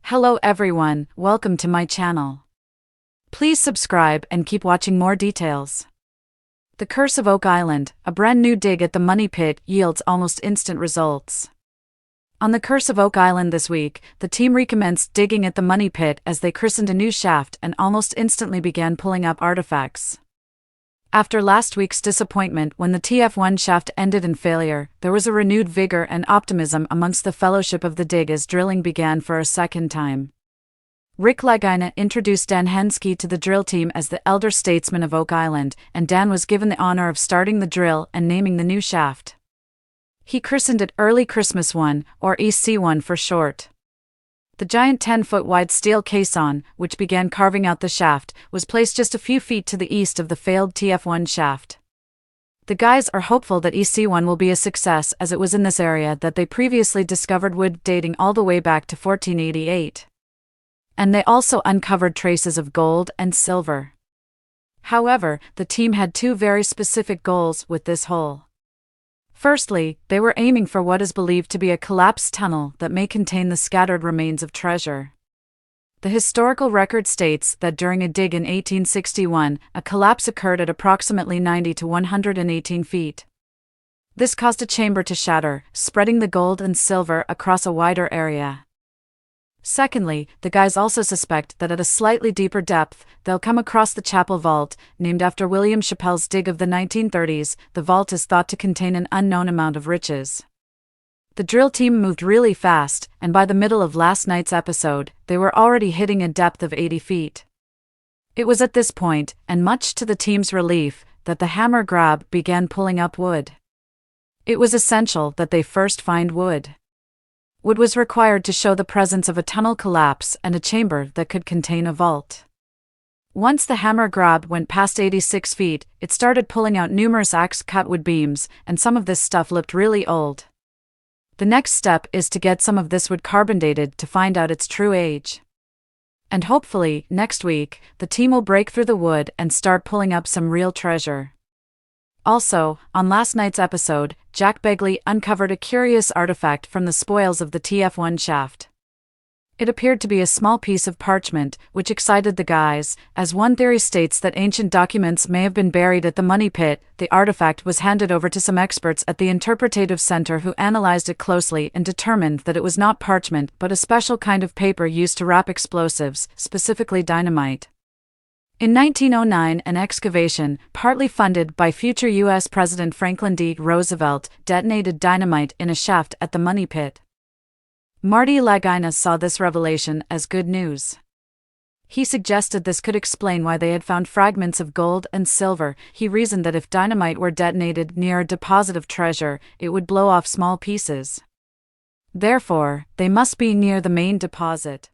Hello everyone, welcome to my channel. Please subscribe and keep watching more details. The Curse of Oak Island, a brand new dig at the Money Pit, yields almost instant results. On the Curse of Oak Island this week, the team recommenced digging at the Money Pit as they christened a new shaft and almost instantly began pulling up artifacts. After last week's disappointment when the TF1 shaft ended in failure, there was a renewed vigor and optimism amongst the fellowship of the dig as drilling began for a second time. Rick Lagina introduced Dan Henske to the drill team as the elder statesman of Oak Island, and Dan was given the honor of starting the drill and naming the new shaft. He christened it Early Christmas 1, or EC1 for short. The giant 10-foot wide steel caisson, which began carving out the shaft, was placed just a few feet to the east of the failed TF1 shaft. The guys are hopeful that EC1 will be a success, as it was in this area that they previously discovered wood dating all the way back to 1488. And they also uncovered traces of gold and silver. However, the team had two very specific goals with this hole. Firstly, they were aiming for what is believed to be a collapsed tunnel that may contain the scattered remains of treasure. The historical record states that during a dig in 1861, a collapse occurred at approximately 90 to 118 feet. This caused a chamber to shatter, spreading the gold and silver across a wider area. Secondly, the guys also suspect that at a slightly deeper depth, they'll come across the chapel vault, named after William Chappell's dig of the 1930s. The vault is thought to contain an unknown amount of riches. The drill team moved really fast, and by the middle of last night's episode, they were already hitting a depth of 80 feet. It was at this point, and much to the team's relief, that the hammer grab began pulling up wood. It was essential that they first find wood. Wood was required to show the presence of a tunnel collapse and a chamber that could contain a vault. Once the hammer grab went past 86 feet, it started pulling out numerous axe-cut wood beams, and some of this stuff looked really old. The next step is to get some of this wood carbon dated to find out its true age. And hopefully, next week, the team will break through the wood and start pulling up some real treasure. Also, on last night's episode, Jack Begley uncovered a curious artifact from the spoils of the TF1 shaft. It appeared to be a small piece of parchment, which excited the guys, as one theory states that ancient documents may have been buried at the Money Pit. The artifact was handed over to some experts at the Interpretative Center who analyzed it closely and determined that it was not parchment but a special kind of paper used to wrap explosives, specifically dynamite. In 1909, an excavation, partly funded by future U.S. President Franklin D. Roosevelt, detonated dynamite in a shaft at the Money Pit. Marty Lagina saw this revelation as good news. He suggested this could explain why they had found fragments of gold and silver. He reasoned that if dynamite were detonated near a deposit of treasure, it would blow off small pieces. Therefore, they must be near the main deposit.